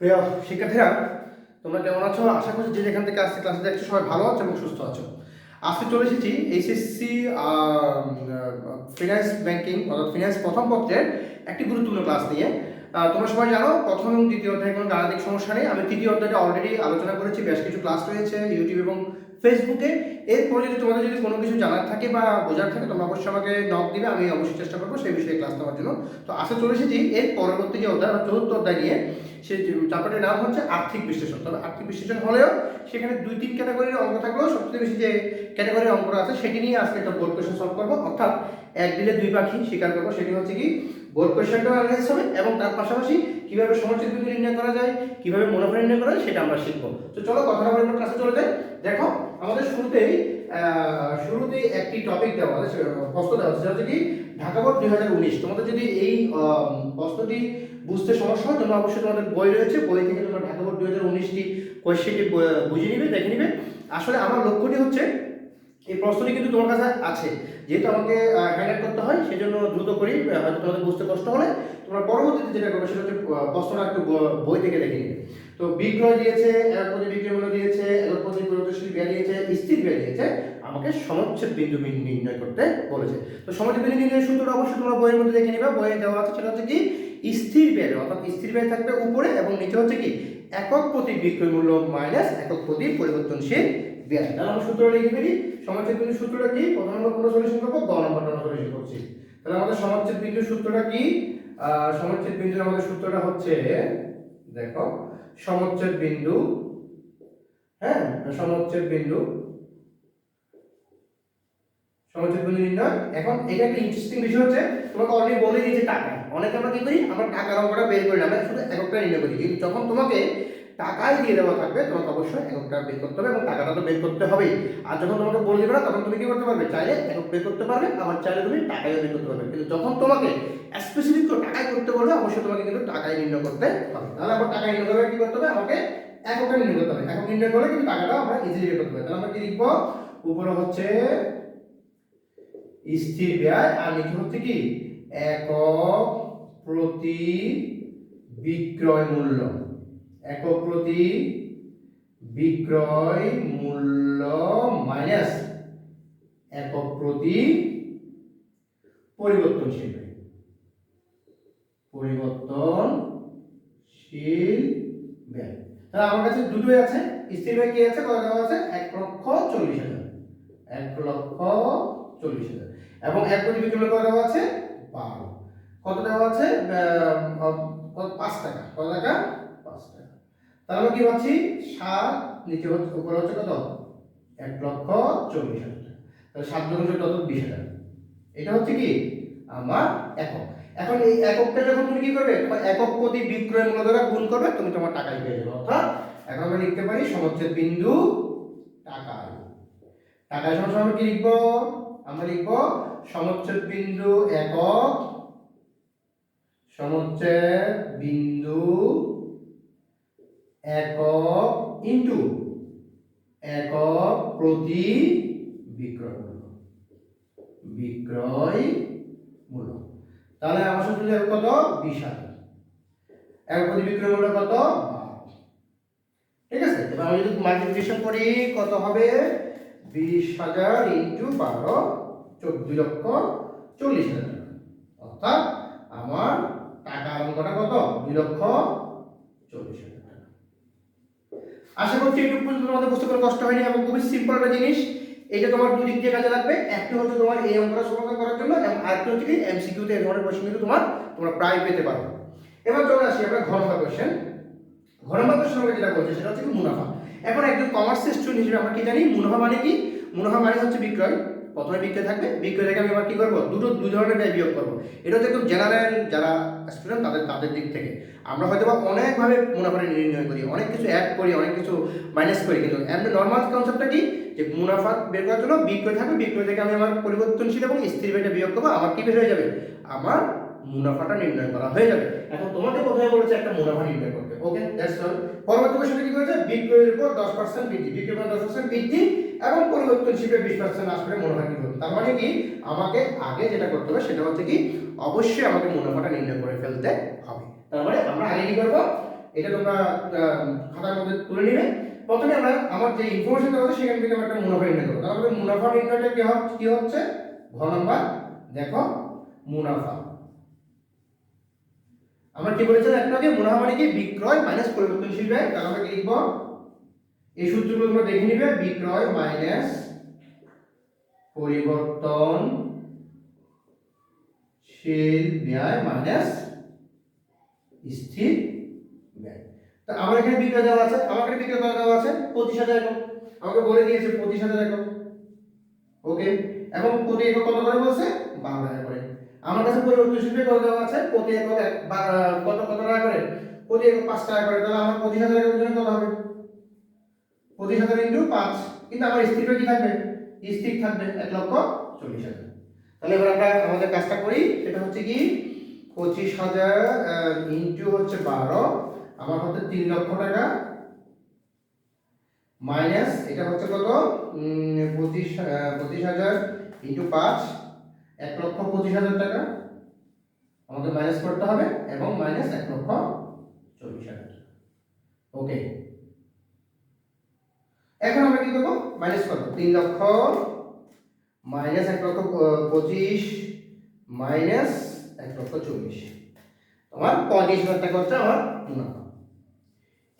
প্রিয় শিক্ষার্থীরা, তোমরা কেমন আছো? আশা করছি যে যেখান থেকে আজকে ক্লাসে দেখছো সবাই ভালো আছো এবং সুস্থ আছো। আজকে চলে এসেছি এইচএসসি ফিনান্স ব্যাংকিং অর্থাৎ ফিনান্স প্রথম পত্রের একটি গুরুত্বপূর্ণ ক্লাস নিয়ে। তোমরা সবাই জানো প্রথম এবং দ্বিতীয় অধ্যায়ে কোনো গাণিতিক সমস্যা নেই। আমি তৃতীয় অধ্যায়টা অলরেডি আলোচনা করেছি, বেশ কিছু ক্লাস রয়েছে ইউটিউব এবং ফেসবুকে। এরপরে যদি তোমাদের যদি কোনো কিছু জানার থাকে বা বোঝার থাকে তোমরা অবশ্যই আমাকে নক দিবে, আমি অবশ্যই চেষ্টা করবো সেই বিষয়ে ক্লাস দেওয়ার জন্য। তো আশা চলে এসেছি এর পরবর্তী যে অধ্যায় বা চতুর্থ অধ্যায় নিয়ে। সেই চ্যাপ্টারটির নাম হচ্ছে আর্থিক বিশ্লেষণ। তবে আর্থিক বিশ্লেষণ হলেও সেখানে 2-3 ক্যাটাগরির অঙ্ক থাকলেও সবচেয়ে বেশি যে ক্যাটাগরির অঙ্কটা আছে সেটি নিয়ে আজকে একটা বোর্ড কোয়েশ্চেন সলভ করবো, অর্থাৎ এক দিলে দুই পাখি শিকার করবো। সেটি হচ্ছে কি বোর্ড কোয়েশ্চেনটাও অ্যানালাইসিস হবে এবং তার পাশাপাশি কিভাবে সমচিত বিন্দু নির্ণয় করা যায়, কিভাবে মুনাফা নির্ণয় করা যায় সেটা আমরা শিখবো। তো চলো কথা না বলে আমরা ক্লাসে চলে যাই। দেখো আমাদের শুরুতেই একটি টপিক দেওয়া আছে, প্রশ্ন দেওয়া আছে, সেটা হচ্ছে কি ঢাকা বোর্ড 2019। তোমাদের যদি এই প্রশ্নটি বুঝতে সমস্যা হয় তোমরা অবশ্যই তোমাদের বই রয়েছে, বই থেকে তোমরা ঢাকা বোর্ড 2019টি কোয়েশ্চেনটি বুঝে নিবে, দেখে নিবে। আসলে আমার লক্ষ্যটি হচ্ছে এই প্রশ্নটি কিন্তু তোমার কাছে আছে, যেহেতু আমাকে হ্যান্ড করতে হয় সেজন্য দ্রুত করি। হয়তো তোমাদের বুঝতে কষ্ট হলে তোমরা পরবর্তীতে যেটা করবে সেটা হচ্ছে প্রশ্নটা একটু বই থেকে দেখে নিবে। তো বিক্রয় দিয়েছে, একক প্রতি বিক্রয় মূল্য দিয়েছে, একক প্রতি পরিবর্তনশীল ব্যয় দিয়েছে, স্থির ব্যয় দিয়েছে, আমাকে সমচ্ছেদ বিন্দু নির্ণয় করতে বলেছে। তো সমচ্ছেদ বিন্দু নির্ণয়ের সূত্রটা অবশ্যই তোমরা বইয়ের মধ্যে দেখে নিবে, বইয়ে দেওয়া আছে। সেটা হচ্ছে কি স্থির ব্যয়, অর্থাৎ স্থির ব্যয় থাকবে উপরে এবং নিচে হচ্ছে কি একক প্রতি বিক্রয় মূল্য মাইনাস একক প্রতি পরিবর্তনশীল ব্যয়। তাহলে আমরা সূত্রটা লিখে ফেলি। সমচ্ছেদ বিন্দুর সূত্রটা কি? প্রথম নম্বর কোন সলিউশন করব, গ নম্বরটা সলিউশন করছি। তাহলে আমাদের সমচ্ছেদ বিন্দুর সূত্রটা কি? সমচ্ছেদ বিন্দুর আমাদের সূত্রটা হচ্ছে, দেখো সমচ্ছেদ বিন্দু, হ্যাঁ সমচ্ছেদ বিন্দু নির্ণয়। এখন এটা একটা ইন্টারেস্টিং বিষয় হচ্ছে, তোমাকে অলরেডি বলে দিয়েছে টাকা। অনেকে আমরা কি করি, আমরা টাকার অঙ্কটা বের করি না, আমরা শুধু এককটা নির্ণয় করি। কিন্তু যখন তোমাকে টাকাই দিয়ে দেওয়া থাকবে তোমাকে অবশ্যই এককটা বের করতে হবে এবং টাকাটা তো বের করতে হবেই। আর যখন তোমাকে বলে দেবে না তখন তুমি কি করতে পারবে, চাইলে একক বের করতে পারবে, আবার চাইলে তুমি টাকাইও বের করতে পারবে। কিন্তু যখন তোমাকে স্পেসিফিক করে টাকাই করতে বলবে অবশ্যই তোমাকে কিন্তু টাকাই নির্ণয় করতে হবে। তাহলে আবার টাকা নির্ণয় করবে কি করতে হবে, আমাকে এককটা নির্ণয় করতে হবে। একক নির্ণয় করলে কিন্তু টাকাটা আমরা ইজিলি বের করতে পারবো। তাহলে আমরা কি লিখবো, উপরে হচ্ছে স্থির ব্যয় আর নিচে হচ্ছে কি একক প্রতি বিক্রয় মূল্য, একক প্রতি বিক্রয় মূল্য মাইনাস একক প্রতি পরিবর্তনশীল ব্যয়, পরিবর্তনশীল ব্যয়। তাহলে আমার কাছে দুটোই আছে। স্থির ব্যয় কি আছে, কত দেওয়া আছে, 1,40,000, 1,40,000 এবং এক প্রতি বিক্রয় কত দেওয়া আছে, 12। কত দেওয়া আছে, 5 টাকা। কত টাকা, 5 টাকা। তাহলে আমরা কি পাচ্ছি, 7 নিচে হচ্ছে, উপরে হচ্ছে কত, 1,40,000 টাকা। তাহলে 7 গুণ কত, 20,000। এটা হচ্ছে কি আমার একক। এখন এই এককটা যখন তুমি কি করবে, তোমার একক প্রতি বিক্রয় মূল্য দ্বারা গুণ করবে, তুমি তোমার টাকায় পেয়ে যাবে। অর্থাৎ এখন আমরা লিখতে পারি সমচ্ছেদ বিন্দু টাকায়। টাকায় সমান আমরা কি লিখবো, আমরা লিখবো সমচ্ছেদ বিন্দু একক, সমচ্ছেদ বিন্দু একক ইনটু একক প্রতি বিক্রয় মূল্য, বিক্রয় মূল্য। তাহলে আমার সূত্র হবে কত, 20,000। একক প্রতি বিক্রয় মূল্য কত, 12। ঠিক আছে, এবার আমি যদি মাল্টিপ্লিকেশন করি কত হবে, 20,000 ইনটু 12, 2,40,000 টাকা। অর্থাৎ আমার টাকার অঙ্কটা কত, 2,40,000 টাকা। আশা করছি এইটুকু পর্যন্ত তোমাদের বুঝতে কোনো কষ্ট হয়নি এবং খুবই সিম্পল একটা জিনিস। এটা তোমার দুই দিক দিয়ে কাজে লাগবে। একটি হচ্ছে তোমার এই অঙ্কটা সমাধান করার জন্য এবং আরেকটি হচ্ছে কি এমসিকিউতে এই ধরনের কোশ্চেন কিন্তু তোমরা প্রায় পেতে পারো। এবার চলে আসি আমরা ঘ নম্বর কোশ্চেন। ঘ নম্বর কোশ্চেন আমরা যেটা বলছি সেটা হচ্ছে কি মুনাফা। এখন একজন কমার্সের স্টুডেন্ট হিসেবে আমরা কি জানি, মুনাফা মানে কি, মুনাফা মানে হচ্ছে বিক্রয়। প্রথমে বিক্রয় থাকবে, বিক্রয় থেকে আমি আবার কি করবো, দুই ধরনের ব্যয় বিয়োগ করবো। এটা হচ্ছে একদম জেনারেল যারা স্টুডেন্ট তাদের দিক থেকে। আমরা হয়তো বা অনেকভাবে মুনাফা নির্ণয় করি, অনেক কিছু অ্যাড করি, অনেক কিছু মাইনাস করি, কিন্তু এমনি নর্মাল কনসেপ্টটা কি, যে মুনাফা বের করার জন্য বিক্রয় থাকবে, বিক্রয় থেকে আমি আমার পরিবর্তনশীল এবং স্থির ব্যয়টা বিয়োগ করবো, আমার কি বের হয়ে যাবে, আমার মুনাফাটা নির্ণয় করা হয়ে যাবে। এখন তোমাদের কোথায় বলেছে একটা মুনাফা নির্ণয় করতে, ওকে দ্যাটস অল। পরবর্তী কোশ্চেনে কি করেছে, বিক্রয়ের উপর 10% বৃদ্ধি, বিক্রয়ের উপর 10% বৃদ্ধি এবং পরিবর্তনশীলে 20% আসলে মুনাফা কি করতে। তার মানে কি আমাকে আগে যেটা করতে হবে সেটা হচ্ছে কি অবশ্যই আমাকে মুনাফাটা নির্ণয় করে ফেলতে হবে। তার মানে আমরা আগে কি করব, এটা তোমরা খাতার মধ্যে তুলে নিবে। প্রথমে আমরা আমার যে ইনফরমেশন দেওয়া আছে সেখান থেকে আমরা একটা মুনাফা নির্ণয় করবো। তাহলে মুনাফা নির্ণয়টা কি হচ্ছে ঘ নাম্বার, দেখো মুনাফা আমরা কি বলেছিলাম একটু আগে, মুনাফা মানে কি বিক্রয় মাইনাস পরিবর্তনশীল ব্যয়। তাহলে আমরা কি লিখব, এই সূত্রগুলো তোমরা দেখে নিবে, বিক্রয় মাইনাস পরিবর্তনশীল ব্যয় মাইনাস স্থির ব্যয়। তো আমার এখানে বিক্রয় দেওয়া আছে, আমার এখানে বিক্রয় দেওয়া আছে 25,000 একক, আমাকে বলে দিয়েছে 25,000 একক। ওকে, এখন প্রতি একক কত করে বলছে, 12 টাকা করে। আমার কাছে পরিবর্তনশীল ব্যয় কত দেওয়া আছে, প্রতি একক কত টাকা করে, প্রতি একক 5 টাকা করে। তাহলে আমার 25,000 একক জন্য কত হবে, 25,000 ইনটু 5। কিন্তু আমার স্থির ব্যয় কি থাকবে, স্থির থাকবে 1,40,000। তাহলে এবার আমরা আমাদের কাজটা করি, সেটা হচ্ছে কি 25,000 ইনটু হচ্ছে 12, আমার হচ্ছে 3 লক্ষ টাকা, মাইনাস এটা হচ্ছে কত 25,000 ইনটু 5, 1,25,000 টাকা আমাদের মাইনাস করতে হবে, এবং মাইনাস 1,40,000। ওকে, এখন আমরা কি করব, মাইনাস কত, 3 লক্ষ মাইনাস 1,25,000 মাইনাস 1,40,000, আমার 35,000 টাকা হচ্ছে আমার মুনাফা।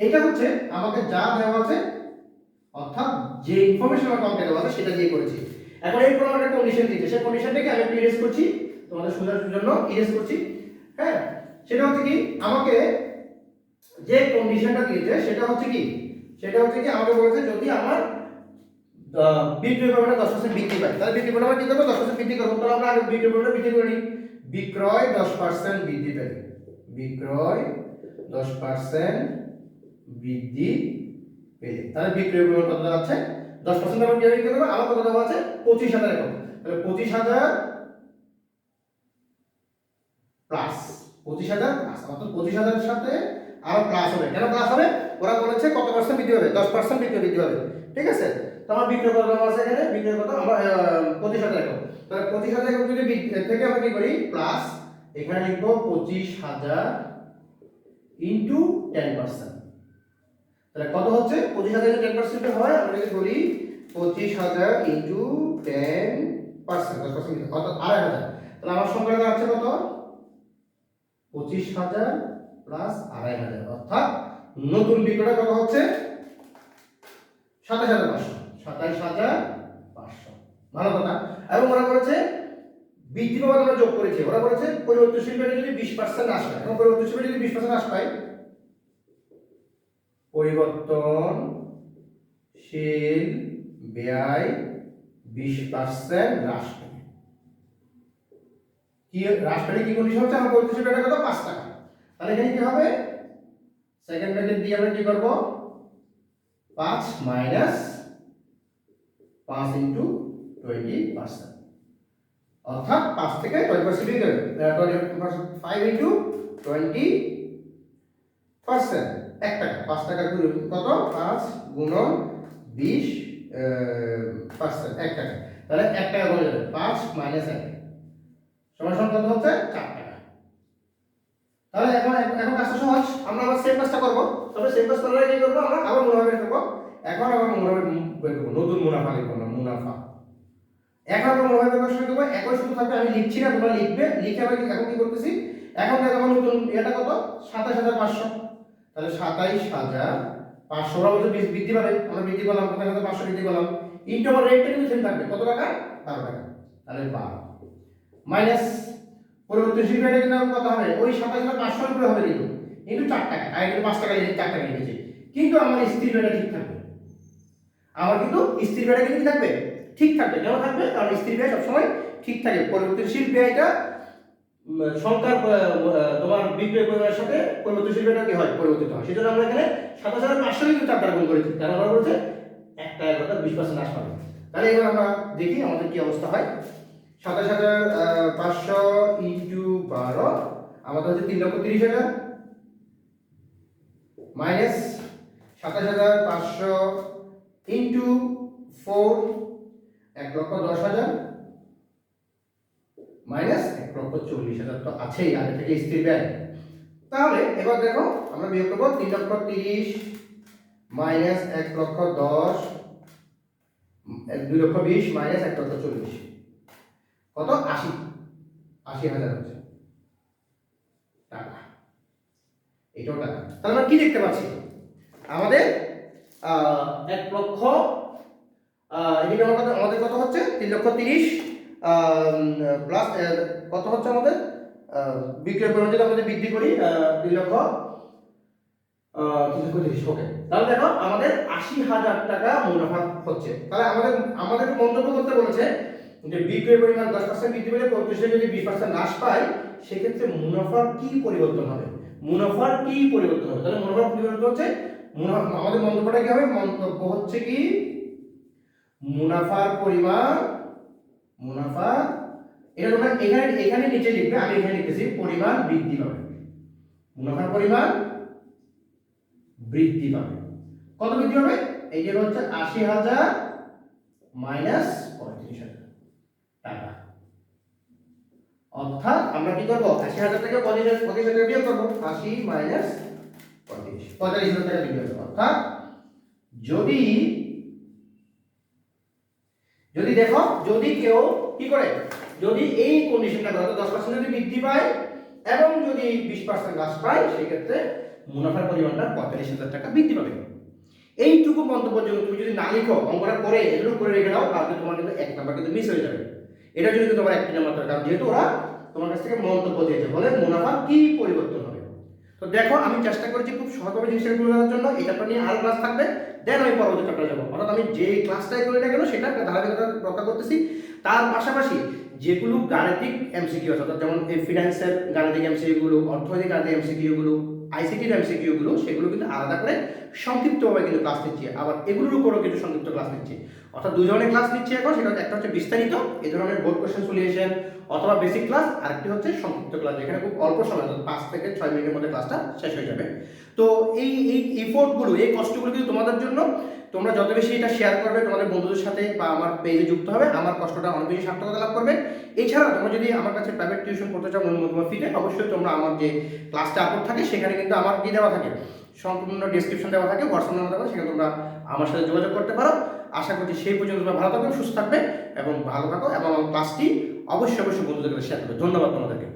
এটা হচ্ছে আমাকে যা দেওয়া আছে, অর্থাৎ যে ইনফরমেশন আমার কমপ্লিট দেওয়া আছে সেটা দিয়ে করেছি। এখন এই প্রমাণের কন্ডিশন দিয়েছে, সেই কন্ডিশনটাকে আমি একটু ইরেজ করছি তোমাদের সুবিধার জন্য, ইরেজ করছি। হ্যাঁ, সেটা হচ্ছে কি আমাকে যে কন্ডিশনটা দিয়েছে সেটা হচ্ছে কি আমাকে বলেছে যদি আমার বিক্রয় পরিমাণে 10% বৃদ্ধি পায়, তাহলে বিক্রয় পরিমাণ কি করব, 10% বৃদ্ধি করব। তাহলে আমরা আগে বিক্রয় পরিমাণ বৃদ্ধি করে নিই, বিক্রয় 10% বৃদ্ধি পেলে, বিক্রয় 10% বৃদ্ধি পেলে, তাহলে বিক্রয় পরিমাণ কত আছে, 10% আমরা কিভাবে বিক্রি করব, আমার কত দেওয়া আছে 25,000 একক। তাহলে 25,000 প্লাস 25,000 প্লাস, অর্থাৎ 25,000 এর সাথে আরো প্লাস হবে। কেন প্লাস হবে, ওরা বলেছে কত পার্সেন্ট বৃদ্ধি হবে, 10% বৃদ্ধি হবে। ঠিক আছে, তো আমার বিক্রয় কত আছে, এখানে বিক্রয় কত আমরা 25,000 একক। তাহলে 25,000 একক যদি থেকে আমরা কি করি, প্লাস এখানে লিখব 25,000 ইনটু 10%। তাহলে কত হচ্ছে, 25,000 এর 10% হয়, আমরা যদি বলি 25,000 ইনটু 10%, 10% কত 2,500। তাহলে আমার সংখ্যাটা দাঁড়াচ্ছে কত, 25,000 প্লাস 2,500, অর্থাৎ নতুন বিক্রয়টা কত হচ্ছে 27,500, 27,500। ভালো কথা। এবং ওরা বলেছে বৃদ্ধি পাওয়া আমরা যোগ করেছি, ওরা বলেছে পরিবর্তনশীল ব্যয় যদি 20% হ্রাস পায়, এবং পরিবর্তনশীল ব্যয় যদি 20% হ্রাস পায়, পরিবর্তনশীল ব্যয় 20% হ্রাস পায়। কি হ্রাস পেলে কি কন্ডিশন হচ্ছে, আমার পরিবর্তনশীল ব্যয়টা কত 5 টাকা। তাহলে এখানে কি হবে, সেকেন্ড ব্র্যাকেট দিয়ে আমরা কি করব, 5 মাইনাস 5 ইনটু 20%, অর্থাৎ 5 থেকে 20% বিয়োগ হবে, 5 ইনটু 20%, 1 টাকা, 5 টাকা কত, 5 গুণন 20%, 1 টাকা। তাহলে 1 টাকা বলে যাবে, 5 মাইনাস 1 সমান কত হচ্ছে 4 টাকা। তাহলে এখন কাজটা সহজ, আমরা আবার সেম কাজটা করব, তবে সেম কাজ করার আগে কি করব, আমরা আবার মুনাফা বের করব। এখন আবার মুনাফা বের করব, নতুন মুনাফা লিখব না, মুনাফা। এখন আমরা মুনাফা বের করার সময় দেব, একই সূত্র থাকবে, আমি লিখছি না, তোমরা লিখবে, লিখে আমরা এখন কি করতেছি, এখন দেখো আমার নতুন এটা কত 27,500। তাহলে 27,500 ওরা বলছে বৃদ্ধি পাবে, আমরা বৃদ্ধি করলাম 27,500 বৃদ্ধি করলাম, ইনটু আমার রেটটা কিন্তু সেম থাকবে, কত টাকা 12 টাকা। তাহলে 12 মাইনাস পরিবর্তনশীল ব্যয়টা কিন্তু কত হবে, ওই 27,500 উপরে হবে, কিন্তু 4 টাকা, আর কিন্তু 5 টাকা লিখে 4 টাকা লিখেছি, কিন্তু আমার স্থির ব্যয়টা ঠিক থাকবে। আমার কিন্তু স্থির ব্যয়টা কিন্তু কি থাকবে, ঠিক থাকবে। কেন থাকবে, কারণ স্থির ব্যয় সবসময় ঠিক থাকে। পরিবর্তনশীল ব্যয়টা সংখ্যার তোমার বিক্রয় পরিমাণের সাথে পরিবর্তনশীল ব্যয়টা কি হয়, পরিবর্তিত হয়। সেজন্য আমরা এখানে 27,500 কিন্তু 4 দ্বারা গুণ করেছি, কারণ আমরা বলছে 1 টাকা করে 20% হ্রাস পাবে। তাহলে এবার আমরা দেখি আমাদের কি অবস্থা হয়। 27,500 ইনটু 12 আমাদের হচ্ছে 3,30,000 মাইনাস 27,500 ইনটু 4 1,10,000 মাইনাস 1,40,000 তো আছেই আগে থেকে স্থির ব্যয়। তাহলে এবার দেখো আমরা বিয়োগ করবো 3,30,000 মাইনাস 1,10,000 2,20,000 মাইনাস 1,40,000 কত 80,000 হচ্ছে টাকা। এটাও টাকা। তাহলে আমরা কি দেখতে পাচ্ছি আমাদের 1,00,000 এদিকে আমাদের কত হচ্ছে 3,30,000 প্লাস কত হচ্ছে আমাদের বিক্রয় পরিমাণ যদি আমাদের বৃদ্ধি করি 3,30,000 ওকে। তাহলে দেখো আমাদের 80,000 টাকা মুনাফা হচ্ছে। তাহলে আমাদের মন্তব্য করতে বলেছে যে বিক্রয় পরিমাণ 10% বৃদ্ধি পেলে 35 যদি 20% হ্রাস পায় সেক্ষেত্রে মুনাফার কি পরিবর্তন হবে, মুনাফার কি পরিবর্তন হবে। তাহলে মুনাফার পরিবর্তন হচ্ছে আমাদের মন্তব্যটা কি হবে, মন্তব্য হচ্ছে কি মুনাফার পরিমাণ, মুনাফা এটা তোমরা এখানে নিচে লিখবে, আমি এখানে লিখতেছি পরিমাণ বৃদ্ধি পাবে, মুনাফার পরিমাণ বৃদ্ধি পাবে। কত বৃদ্ধি পাবে, এই যে হচ্ছে 80,000 মাইনাস 35,000 টাকা। অর্থাৎ আমরা কি করব 80,000 থেকে 35,000 বিয়োগ করব, 80 মাইনাস 45,000 টাকা বিয়োগ করব। অর্থাৎ যদি দেখো যদি কেউ কি করে, যদি এই কন্ডিশনটা করে 10% যদি বৃদ্ধি পায় এবং যদি 20% হ্রাস পায় সেক্ষেত্রে মুনাফার পরিমাণটা 45,000 টাকা বৃদ্ধি পাবে। এইটুকু মন্তব্যের জন্য তুমি যদি না লিখো অঙ্কটা করে এগুলো করে রেখে দাও তাহলে তোমার কিন্তু 1 নাম্বার কিন্তু মিস হয়ে যাবে। এটা যদি কিন্তু তোমার 1 নাম্বার দরকার, যেহেতু ওরা তোমার কাছ থেকে মন্তব্য দিয়েছে বলে মুনাফার কি পরিবর্তন হবে। তো দেখো আমি চেষ্টা করেছি খুব সহজভাবে জিনিসটা বোঝানোর জন্য। এই চ্যাপ্টার নিয়ে আরো ক্লাস থাকবে, দেন আমি পরবর্তী চ্যাপ্টারে যাবো। অর্থাৎ আমি যে ক্লাসটাই করি না কেন সেটা ধারাবাহিকতা রক্ষা করতেছি, তার পাশাপাশি যেগুলো গাণিতিক এমসিকিউ আছে, অর্থাৎ যেমন এই ফিনান্সের গাণিতিক এমসিকিউ গুলো, অর্থনৈতিক গাণিতিক এমসিকিউ গুলো, আইসিটির এমসিকিউ গুলো, সেগুলো কিন্তু আলাদা করে সংক্ষিপ্তভাবে কিন্তু ক্লাস নিচ্ছি। আবার এগুলোর উপরও কিছু সংক্ষিপ্ত ক্লাস নিচ্ছি। অর্থাৎ দুই ধরনের ক্লাস নিচ্ছি এখন, সেটা একটা হচ্ছে বিস্তারিত এই ধরনের বোর্ড কোশ্চেন সলিউশন অথবা বেসিক ক্লাস, আরেকটি হচ্ছে সংক্ষিপ্ত ক্লাস যেখানে খুব অল্প সময় 5 থেকে 6 মিনিটের মধ্যে ক্লাসটা শেষ হয়ে যাবে। তো এই এফোর্টগুলো, এই কষ্টগুলো কিন্তু তোমাদের জন্য। তোমরা যত বেশি এটা শেয়ার করবে তোমাদের বন্ধুদের সাথে বা আমার পেজে যুক্ত হবে, আমার কষ্টটা অনেক বেশি সার্থকতা লাভ করবে। এছাড়া তোমরা যদি আমার কাছে প্রাইভেট টিউশন করতে চাও ন্যূনতম ফিতে, অবশ্যই তোমরা আমার যে ক্লাসটা আপলোড থাকে সেখানে কিন্তু আমার কি দেওয়া থাকে, সম্পূর্ণ ডেসক্রিপশন দেওয়া থাকে, হোয়াটসঅ্যাপ নাম্বার দেওয়া, সেখানে তোমরা আমার সাথে যোগাযোগ করতে পারো। আশা করছি সেই পর্যন্ত তোমরা ভালো থাকবে, সুস্থ থাকবে এবং ভালো থাকো, এবং আমার ক্লাসটি অবশ্যই বন্ধুদের সাথে শেয়ার করবে। ধন্যবাদ তোমাদেরকে।